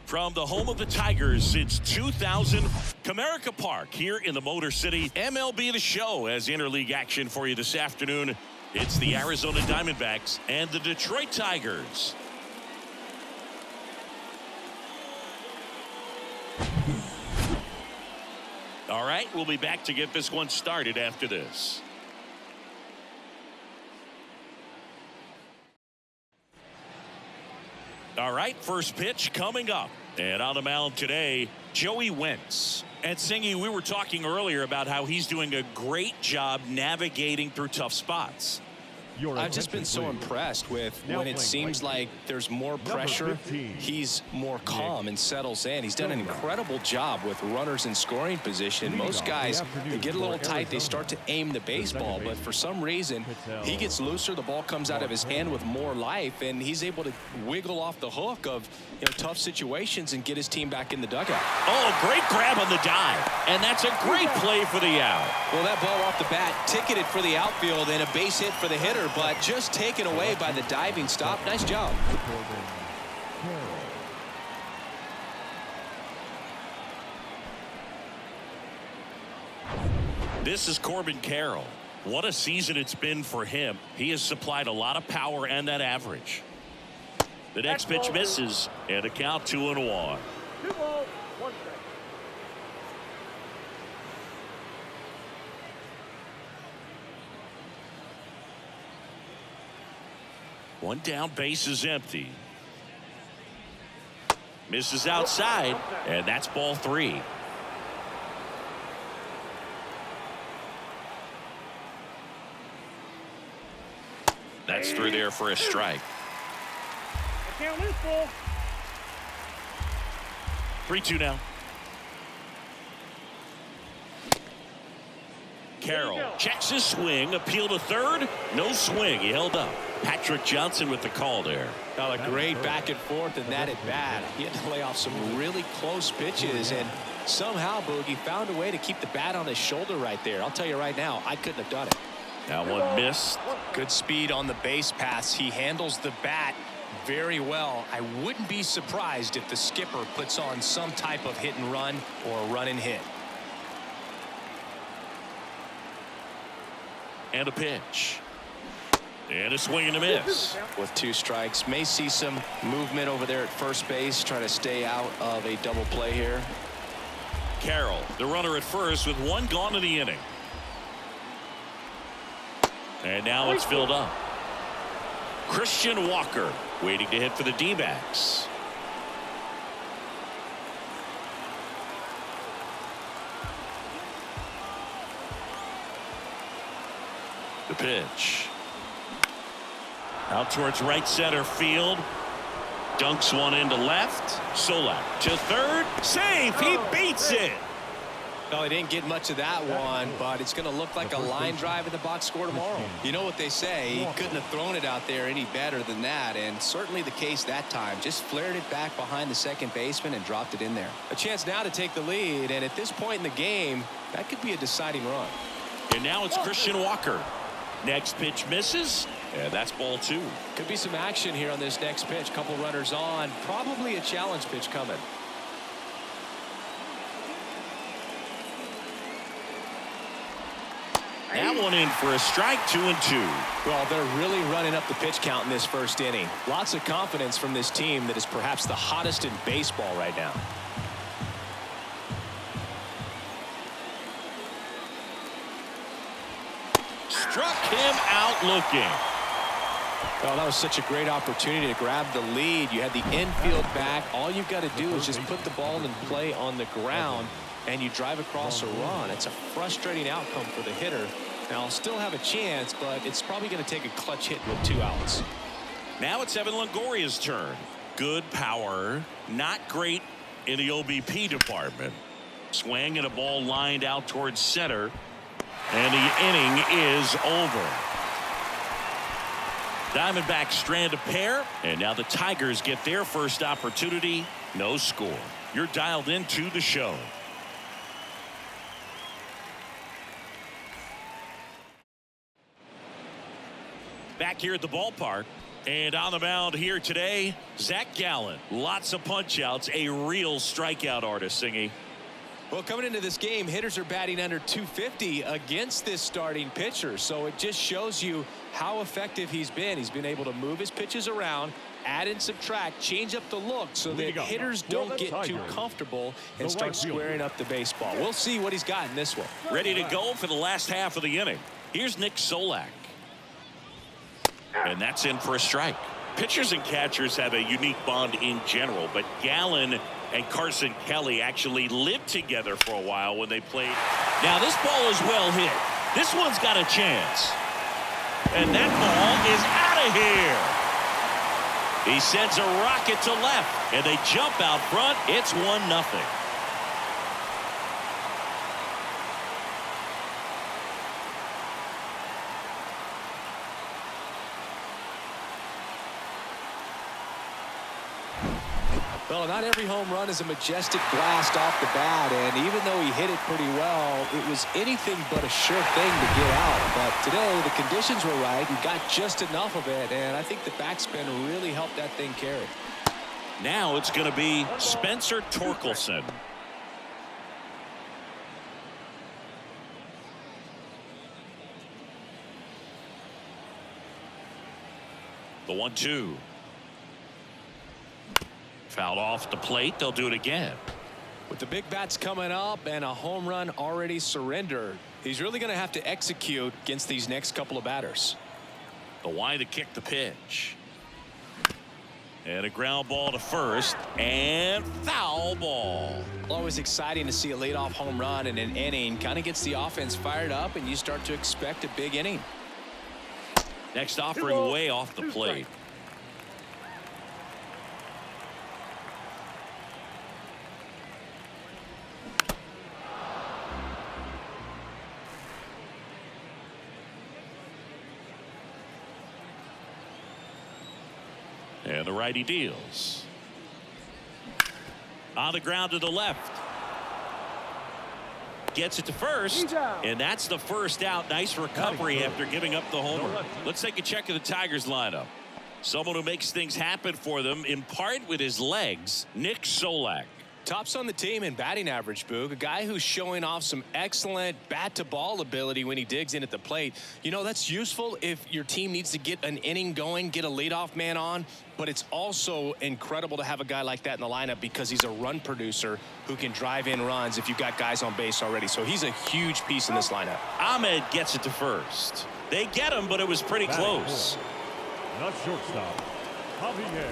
From the home of the Tigers since 2000, Comerica Park here in the Motor City. MLB The Show has interleague action for you this afternoon. It's the Arizona Diamondbacks and the Detroit Tigers. All right, we'll be back to get this one started after this. All right, first pitch coming up. And on the mound today, Joey Wentz. And Singy, we were talking earlier about how he's doing a great job navigating through tough spots. I've just been so impressed with when it seems like there's more pressure, he's more calm and settles in. He's done an incredible job with runners in scoring position. Most guys, they get a little tight, they start to aim the baseball, but for some reason, he gets looser, the ball comes out of his hand with more life, and he's able to wiggle off the hook of tough situations and get his team back in the dugout. Oh, great grab on the dive, and that's a great play for the out. Well, that ball off the bat ticketed for the outfield and a base hit for the hitter, but just taken away by the diving stop. Nice job. This is Corbin Carroll. What a season it's been for him. He has supplied a lot of power and that average. The next pitch misses, and a count 2-1. 2 balls, 1 strike. One down, base is empty. Misses outside, and that's ball 3. That's through there for a strike. The count is full. 3-2 now. Carroll checks his swing, appeal to third, no swing, he held up. Patrick Johnson with the call there. Well, a great back and forth in that at bat. He had to lay off some really close pitches, and somehow Boogie found a way to keep the bat on his shoulder right there. I'll tell you right now, I couldn't have done it. That one missed. Good speed on the base pass. He handles the bat very well. I wouldn't be surprised if the skipper puts on some type of hit and run or run and hit. And a pitch. And a swing and a miss. With 2 strikes, may see some movement over there at first base, trying to stay out of a double play here. Carroll, the runner at first with 1 gone in the inning. And now it's filled up. Christian Walker waiting to hit for the D-backs. The pitch. Out towards right center field. Dunks one into left. Solak to third. Save. He beats it. No, he didn't get much of that one, but it's going to look like a line drive in the box score tomorrow. You know what they say, he couldn't have thrown it out there any better than that, and certainly the case that time. Just flared it back behind the second baseman and dropped it in there. A chance now to take the lead, and at this point in the game, that could be a deciding run. And now it's Christian Walker. Next pitch misses, and that's ball 2. Could be some action here on this next pitch. Couple runners on, probably a challenge pitch coming. That one in for a strike, 2-2. Well, they're really running up the pitch count in this first inning. Lots of confidence from this team that is perhaps the hottest in baseball right now. Struck him out looking. Oh, that was such a great opportunity to grab the lead. You had the infield back. All you've got to do is just put the ball in play on the ground, and you drive across a run. It's a frustrating outcome for the hitter. Now, I'll still have a chance, but it's probably going to take a clutch hit with 2 outs. Now it's Evan Longoria's turn. Good power, not great in the OBP department. Swing and a ball lined out towards center, and the inning is over. Diamondbacks strand a pair, and now the Tigers get their first opportunity. No score. You're dialed into the show. Back here at the ballpark, And on the mound here today, Zach Gallen. Lots of punch outs, a real strikeout artist, Singy. Well, coming into this game, hitters are batting under 250 against this starting pitcher. So it just shows you how effective he's been. He's been able to move his pitches around, add and subtract, change up the look so that hitters don't get too comfortable and start squaring up the baseball. We'll see what he's got in this one. Ready to go for the last half of the inning. Here's Nick Solak. And that's in for a strike. Pitchers and catchers have a unique bond in general, but Gallen and Carson Kelly actually lived together for a while when they played. Now this ball is well hit. This one's got a chance. And that ball is out of here. He sends a rocket to left, and they jump out front. It's 1-0. Well, not every home run is a majestic blast off the bat, and even though he hit it pretty well, it was anything but a sure thing to get out. But today, the conditions were right. He got just enough of it, and I think the backspin really helped that thing carry. Now it's going to be Spencer Torkelson. The 1-2. Fouled off the plate. They'll do it again. With the big bats coming up and a home run already surrendered, he's really going to have to execute against these next couple of batters. The wide to kick the pitch. And a ground ball to first. And foul ball. Always exciting to see a leadoff home run in an inning. Kind of gets the offense fired up, and you start to expect a big inning. Next offering way off the plate. And the righty deals. On the ground to the left. Gets it to first. And that's the first out. Nice recovery after giving up the homer. Let's take a check of the Tigers lineup. Someone who makes things happen for them, in part with his legs, Nick Solak. Tops on the team in batting average, Boog. A guy who's showing off some excellent bat-to-ball ability when he digs in at the plate. You know, that's useful if your team needs to get an inning going, get a leadoff man on. But it's also incredible to have a guy like that in the lineup because he's a run producer who can drive in runs if you've got guys on base already. So he's a huge piece in this lineup. Ahmed gets it to first. They get him, but it was pretty close. Not shortstop. Javier.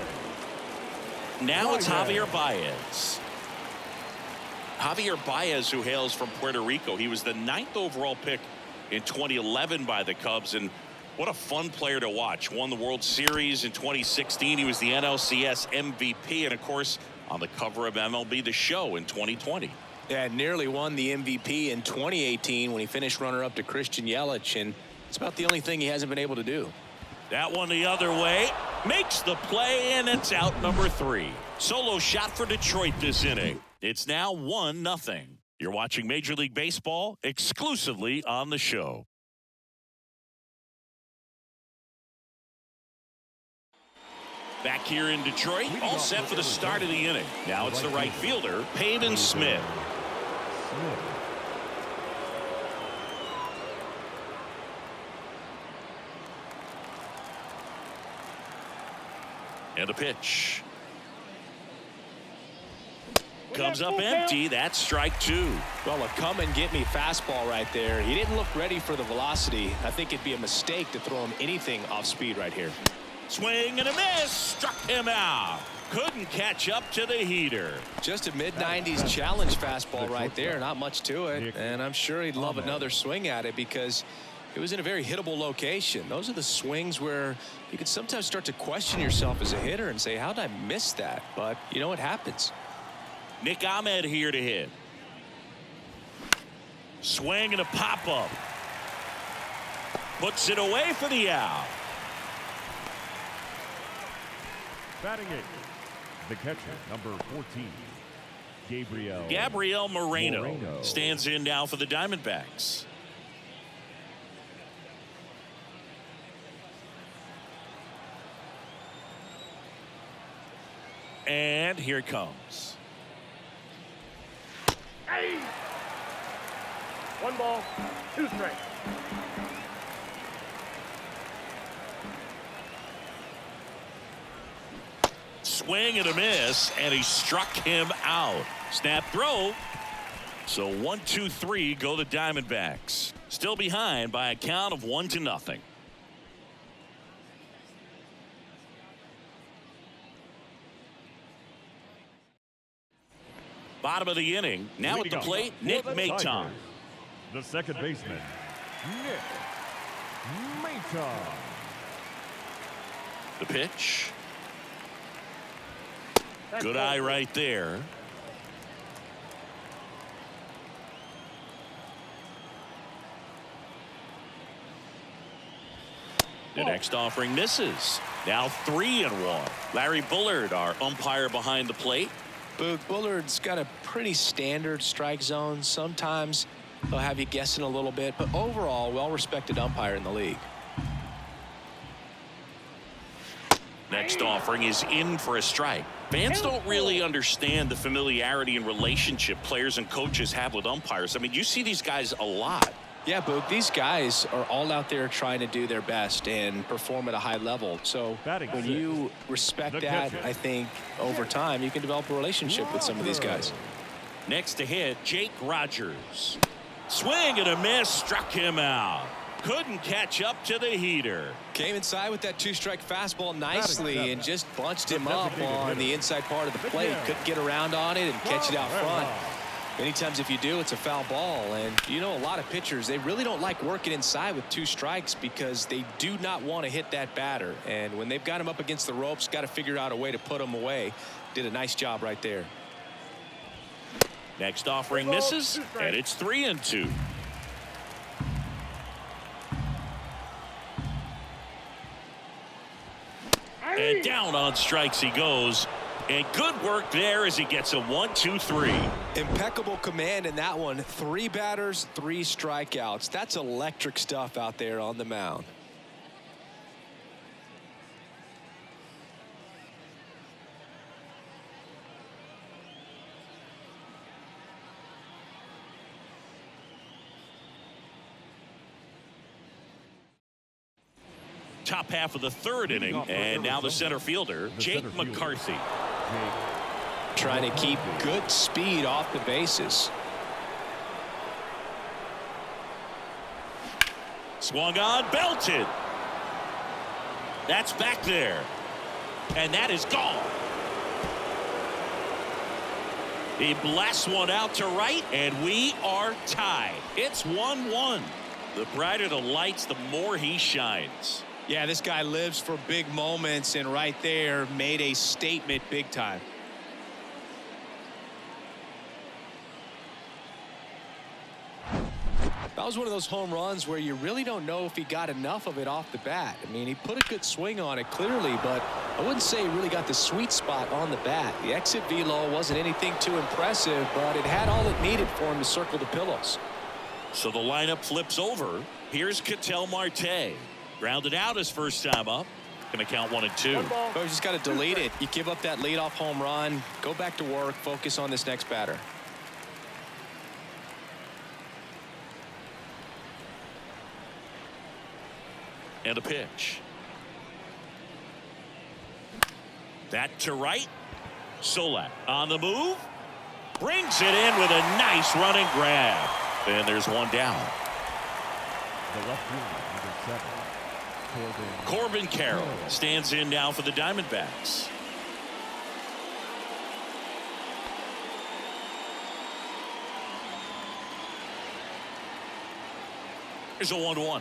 Now it's Javier Baez. Javier Baez, who hails from Puerto Rico. He was the 9th overall pick in 2011 by the Cubs, and what a fun player to watch. Won the World Series in 2016. He was the NLCS MVP, and of course on the cover of MLB The Show in 2020. Yeah, nearly won the MVP in 2018 when he finished runner-up to Christian Yelich, and it's about the only thing he hasn't been able to do. That one the other way. Makes the play, and it's out number 3. Solo shot for Detroit this inning. It's now 1-0. You're watching Major League Baseball exclusively on the show. Back here in Detroit, all set for the start of the inning. Now it's the right fielder, Pavin Smith. And a pitch. Comes up empty. That's strike 2. Well, a come and get me fastball right there. He didn't look ready for the velocity. I think it'd be a mistake to throw him anything off speed right here. Swing and a miss. Struck him out. Couldn't catch up to the heater. Just a mid-90s challenge fastball right there. Not much to it. And I'm sure he'd love another swing at it because it was in a very hittable location. Those are the swings where you can sometimes start to question yourself as a hitter and say, how did I miss that? But, you know, it happens. Nick Ahmed here to hit. Swing and a pop-up. Puts it away for the out. Batting it, the catcher, number 14, Gabriel Moreno stands in now for the Diamondbacks. And here it comes. Hey. 1 ball, 2 strikes. Swing and a miss, and he struck him out. Snap throw. So 1, 2, 3 go the Diamondbacks. Still behind by a count of 1-0. Bottom of the inning. Now at the plate, Nick Maton. The second baseman, Nick Maton. The pitch. Good eye right there. The next offering misses. Now 3-1. Larry Bullard, our umpire behind the plate. Boog, Bullard's got a pretty standard strike zone. Sometimes they'll have you guessing a little bit, but overall, well-respected umpire in the league. Next offering is in for a strike. Fans don't really understand the familiarity and relationship players and coaches have with umpires. I mean, you see these guys a lot. Yeah, Boog, these guys are all out there trying to do their best and perform at a high level. So when you respect that, I think over time you can develop a relationship with some of these guys. Next to hit, Jake Rogers. Swing and a miss, struck him out. Couldn't catch up to the heater. Came inside with that 2-strike fastball nicely and just bunched him up on the inside part of the plate. Couldn't get around on it and catch it out front. Many times if you do, it's a foul ball. And you know, a lot of pitchers, they really don't like working inside with 2 strikes because they do not want to hit that batter. And when they've got him up against the ropes, got to figure out a way to put him away. Did a nice job right there. Next offering misses, and it's 3-2. And down on strikes he goes. And good work there as he gets a 1, 2, 3. Impeccable command in that one. 3 batters, 3 strikeouts. That's electric stuff out there on the mound. Top half of the 3rd inning, and now the center fielder, Jake McCarthy. Trying to keep good speed off the bases. Swung on, belted. That's back there. And that is gone. He blasts one out to right, and we are tied. It's 1-1. The brighter the lights, the more he shines. Yeah, this guy lives for big moments, and right there made a statement big time. That was one of those home runs where you really don't know if he got enough of it off the bat. I mean, he put a good swing on it clearly, but I wouldn't say he really got the sweet spot on the bat. The exit velo wasn't anything too impressive, but it had all it needed for him to circle the pillows. So the lineup flips over. Here's Ketel Marte. Grounded out his first time up. Going to count 1 and 2. But you just got to delete it. You give up that leadoff home run. Go back to work. Focus on this next batter. And a pitch. That to right. Solak on the move. Brings it in with a nice running grab. And there's one down. The left fielder, number 7. Corbin Carroll stands in now for the Diamondbacks. Here's a 1-1.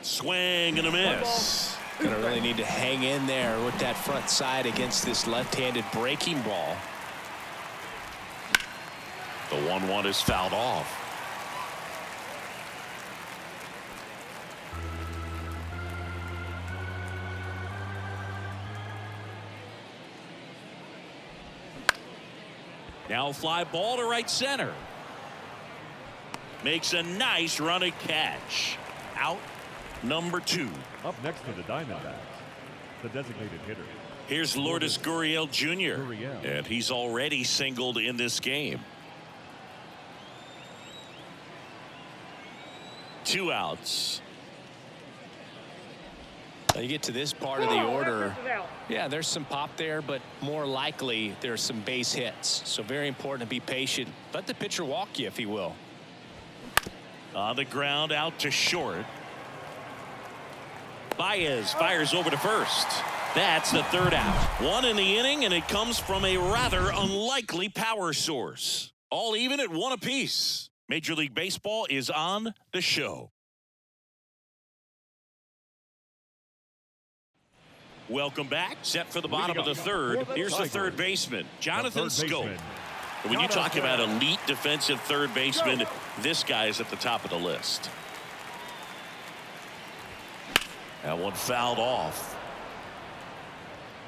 Swing and a miss. Gonna really need to hang in there with that front side against this left-handed breaking ball. The 1-1 is fouled off. Now fly ball to right center. Makes a nice running catch. Out number 2. Up next for the Diamondbacks, the designated hitter. Here's Lourdes Gurriel Jr. Gurriel. And he's already singled in this game. 2 outs. Now you get to this part of the order. Yeah, there's some pop there, but more likely there's some base hits. So very important to be patient. Let the pitcher walk you if he will. On the ground, out to short. Baez fires over to first. That's the 3rd out. 1 in the inning, and it comes from a rather unlikely power source. All even at 1 apiece. Major League Baseball is on the show. Welcome back. Set for the bottom of the 3rd. Here's the 3rd baseman, Jonathan Schoop. When you talk about elite defensive 3rd baseman, this guy is at the top of the list. That one fouled off.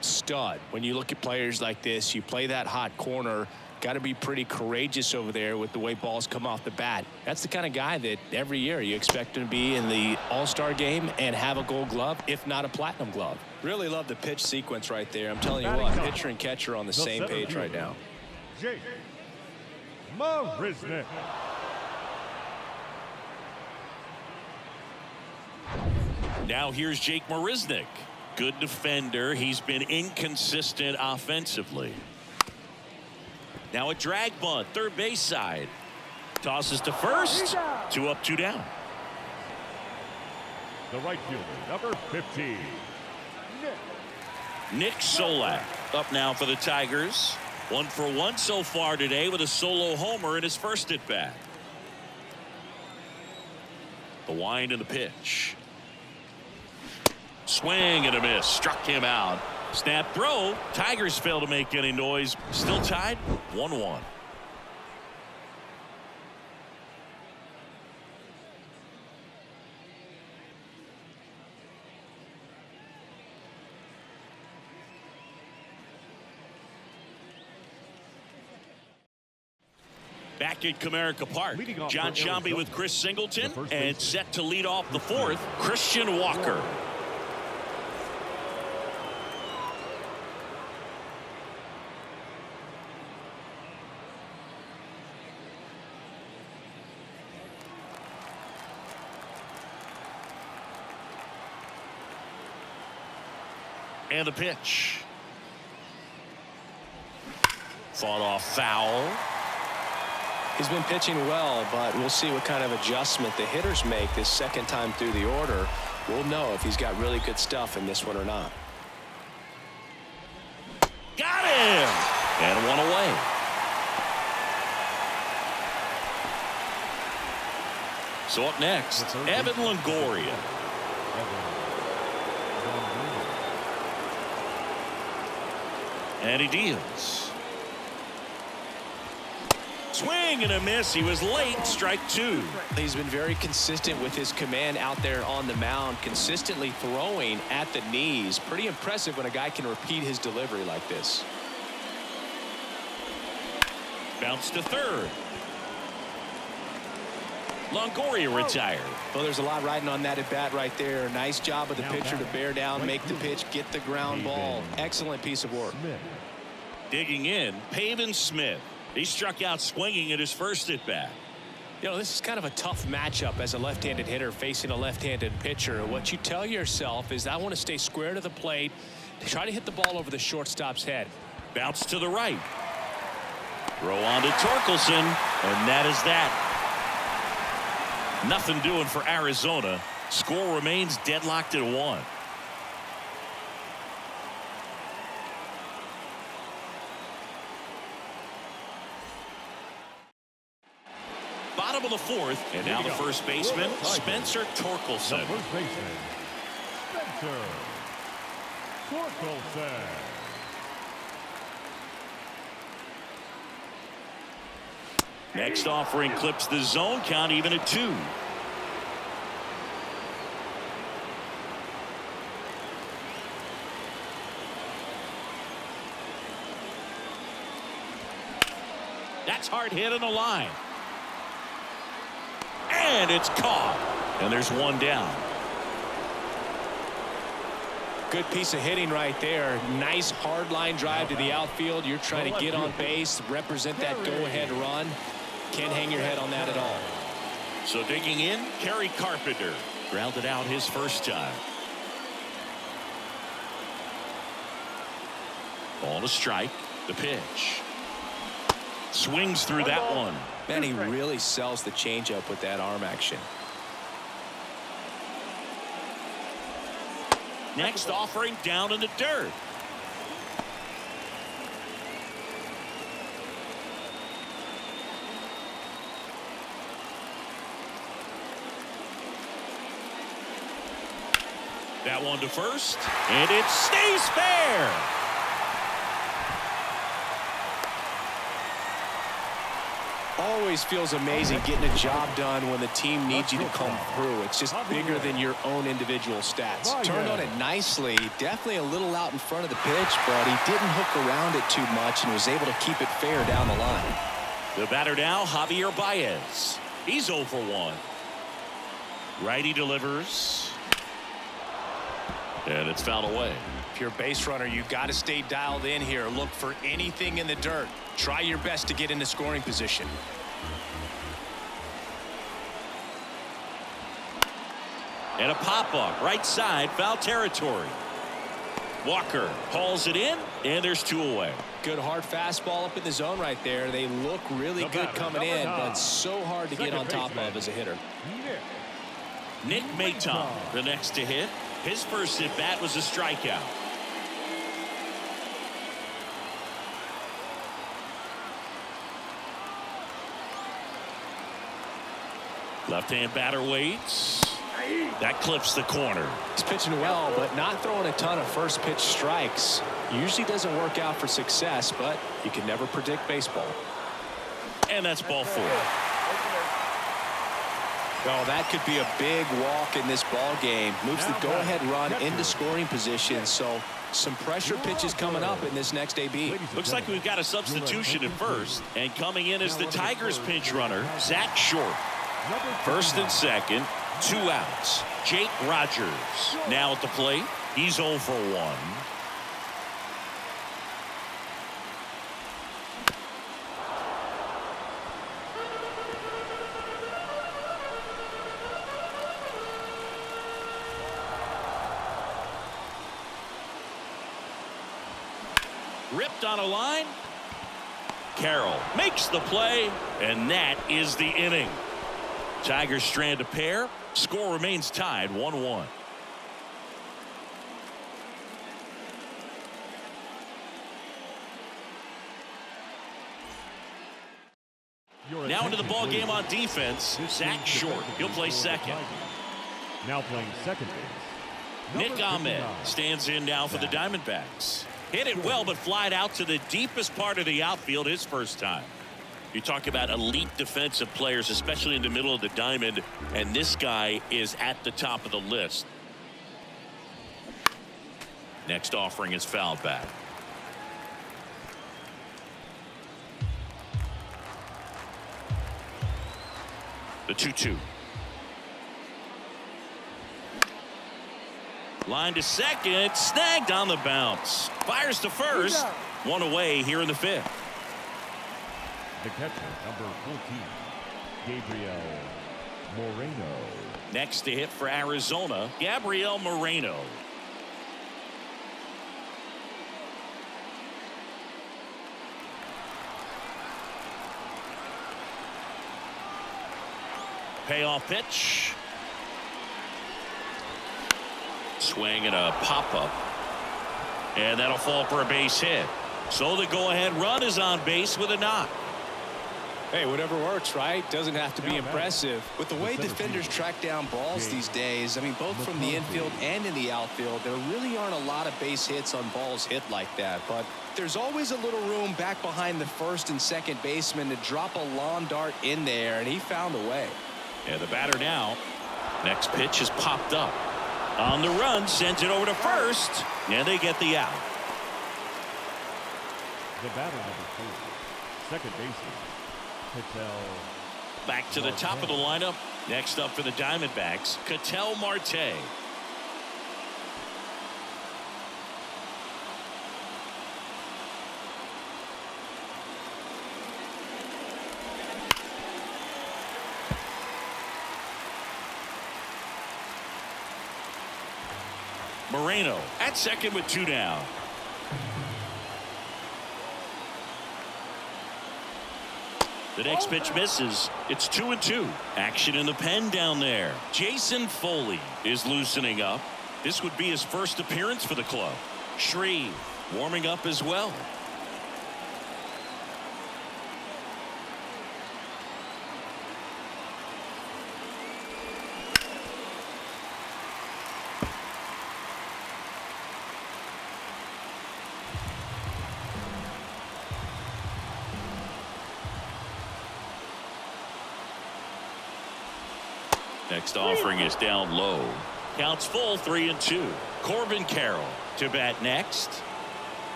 Stud. When you look at players like this, you play that hot corner. Got to be pretty courageous over there with the way balls come off the bat. That's the kind of guy that every year you expect him to be in the All-Star game and have a Gold Glove, if not a Platinum Glove. Really love the pitch sequence right there. I'm telling you what, pitcher and catcher on the same page right now. Jake Marisnick. Now here's Jake Marisnick. Good defender. He's been inconsistent offensively. Now a drag bunt, 3rd base side. Tosses to first. 2 up, 2 down. The right fielder, number 15. Nick Solak up now for the Tigers. 1 for 1 so far today with a solo homer in his first at bat. The wind and the pitch. Swing and a miss. Struck him out. Snap throw. Tigers fail to make any noise. Still tied 1-1. Back at Comerica Park, John Sciambi with Chris Singleton, and set to lead off the 4th, Christian Walker. And the pitch. Fought off foul. He's been pitching well, but we'll see what kind of adjustment the hitters make this second time through the order. We'll know if he's got really good stuff in this one or not. Got him! And 1 away. So up next, Evan Longoria. And he deals. Swing and a miss. He was late. Strike 2. He's been very consistent with his command out there on the mound, consistently throwing at the knees. Pretty impressive when a guy can repeat his delivery like this. Bounce to 3rd. Longoria retired. Well, there's a lot riding on that at bat right there. Nice job of the pitcher to bear down, make the pitch, get the ground ball. Excellent piece of work. Digging in, Pavin Smith. He struck out swinging at his first at bat. You know, this is kind of a tough matchup as a left-handed hitter facing a left-handed pitcher. What you tell yourself is, I want to stay square to the plate, try to hit the ball over the shortstop's head. Bounce to the right. Throw on to Torkelson, and that is that. Nothing doing for Arizona. Score remains deadlocked at 1. Bottom of the 4th, and now the first baseman, Spencer Torkelson. The first baseman, Spencer Torkelson. Next offering clips the zone, count even at 2. That's hard hit on the line. And it's caught. And there's 1 down. Good piece of hitting right there. Nice hard line drive to the outfield. You're trying to get on base, represent that go-ahead run. Can't hang your head on that at all. So digging in, Kerry Carpenter grounded out his first time. Ball to strike. The pitch. Swings through that one. Man, he really sells the changeup with that arm action. Next offering down in the dirt. That one to first, and it stays fair. Always feels amazing getting a job done when the team needs you to come through. It's just bigger than your own individual stats. Turned on it nicely. Definitely a little out in front of the pitch, but he didn't hook around it too much and was able to keep it fair down the line. The batter now, Javier Baez. He's 0 for 1. Righty delivers. And it's fouled away. If you're a base runner, you've got to stay dialed in here. Look for anything in the dirt. Try your best to get into scoring position. And a pop-up, right side, foul territory. Walker hauls it in, and there's 2 away. Good hard fastball up in the zone right there. They look really good coming in, but so hard to get on top of as a hitter. Nick Maton, the next to hit. His first at-bat was a strikeout. Left-hand batter waits. That clips the corner. He's pitching well, but not throwing a ton of first pitch strikes. Usually doesn't work out for success, but you can never predict baseball. And that's ball 4. Well, that could be a big walk in this ball game. Moves the go-ahead run into scoring position. So some pressure pitches coming up in this next AB. Looks like we've got a substitution at first. And coming in is the Tigers pinch runner, Zach Short. First and second, 2 outs. Jake Rogers now at the plate. He's 0 for 1. Ripped on a line. Carroll makes the play, and that is the inning. Tigers strand a pair. Score remains tied 1-1. Now into the ball game on defense. Zach Short. He'll play second. Now playing second base. Nick Ahmed stands in now for the Diamondbacks. Hit it well, but flied out to the deepest part of the outfield his first time. You talk about elite defensive players, especially in the middle of the diamond, and this guy is at the top of the list. Next offering is fouled back. The 2-2. Line to second, snagged on the bounce. Fires to first. 1 away here in the 5th. The catcher, number 14, Gabriel Moreno. Next to hit for Arizona, Gabriel Moreno. Payoff pitch. Swing and a pop-up. And that'll fall for a base hit. So the go-ahead run is on base with a knock. Hey, whatever works, right? Doesn't have to be impressive. With the way defenders track down balls these days, I mean, both from the infield and in the outfield, there really aren't a lot of base hits on balls hit like that. But there's always a little room back behind the first and second baseman to drop a lawn dart in there, and he found a way. And the batter now. Next pitch is popped up. On the run, sends it over to first, and they get the out. The batter, number 4, second baseman, Ketel. Back to the top of the lineup. Next up for the Diamondbacks, Ketel Marte. Moreno at second with 2 down. The next pitch misses. It's 2-2. Action in the pen down there. Jason Foley is loosening up. This would be his first appearance for the club. Shreve warming up as well. Next offering is down low. Counts full, 3-2. Corbin Carroll to bat next.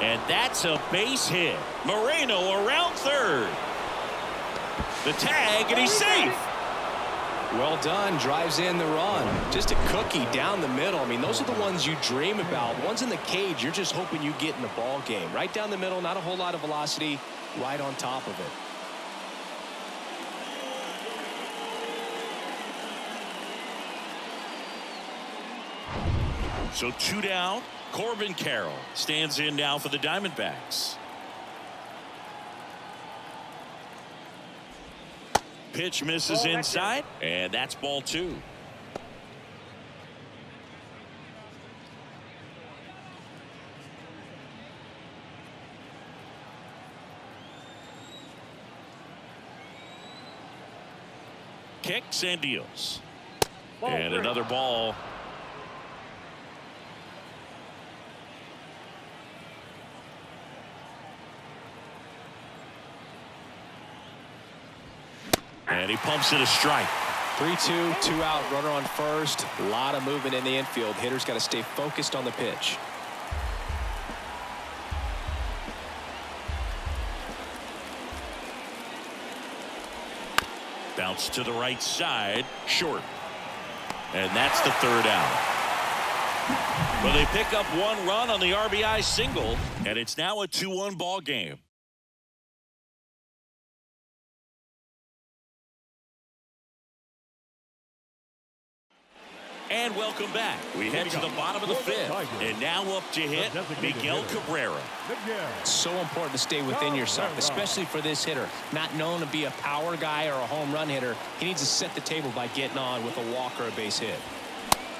And that's a base hit. Moreno around third. The tag, and he's safe. Well done. Drives in the run. Just a cookie down the middle. I mean, those are the ones you dream about. Ones in the cage, you're just hoping you get in the ball game. Right down the middle, not a whole lot of velocity, right on top of it. So 2 down. Corbin Carroll stands in now for the Diamondbacks. Pitch misses inside, and that's ball 2. Kicks and deals. And another ball. And he pumps it a strike. 3-2, 2 out, runner on first. A lot of movement in the infield. Hitter's got to stay focused on the pitch. Bounce to the right side, short. And that's the 3rd out. Well, they pick up 1 run on the RBI single, and it's now a 2-1 ball game. And welcome back. We head to the bottom of the 5th. And now up to hit Miguel Cabrera. It's so important to stay within yourself, especially for this hitter. Not known to be a power guy or a home run hitter. He needs to set the table by getting on with a walk or a base hit.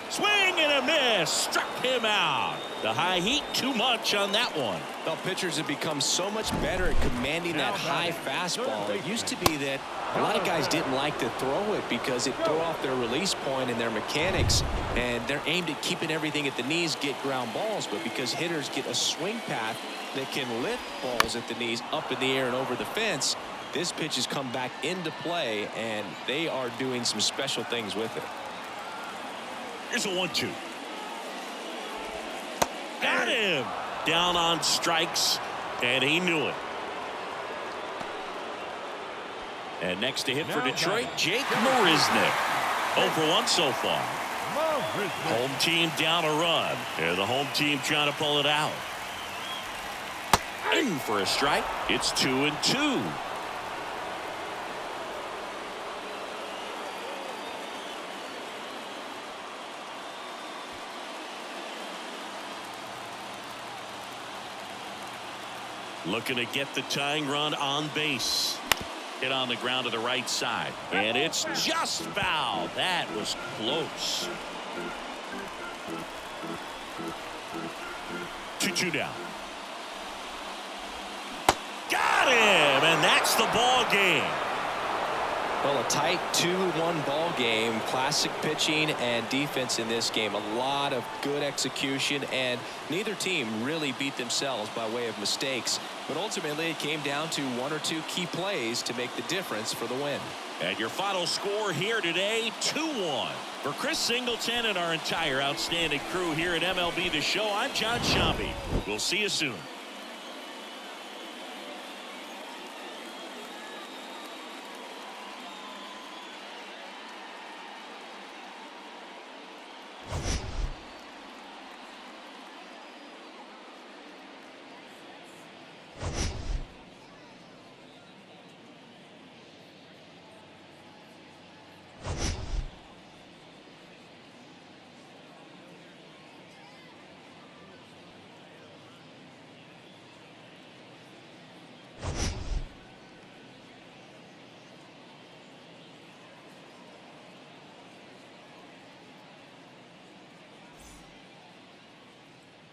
Swing and a miss. Struck him out. The high heat, too much on that one. Well, pitchers have become so much better at commanding that high fastball. It used to be that a lot of guys didn't like to throw it because it threw off their release point and their mechanics, and they're aimed at keeping everything at the knees, get ground balls. But because hitters get a swing path that can lift balls at the knees up in the air and over the fence, this pitch has come back into play, and they are doing some special things with it. Here's a 1-2. Got him. Down on strikes, and he knew it. And next to hit for Detroit, Jake Marisnick. 0 for 1 so far. Home team down a run. And the home team trying to pull it out. In for a strike. It's 2-2. Looking to get the tying run on base. Hit on the ground to the right side. And it's just foul. That was close. 2-2 down. Got him! And that's the ball game. Well, a tight 2-1 ball game. Classic pitching and defense in this game. A lot of good execution, and neither team really beat themselves by way of mistakes. But ultimately, it came down to 1 or 2 key plays to make the difference for the win. And your final score here today, 2-1. For Chris Singleton and our entire outstanding crew here at MLB The Show, I'm John Shambi. We'll see you soon.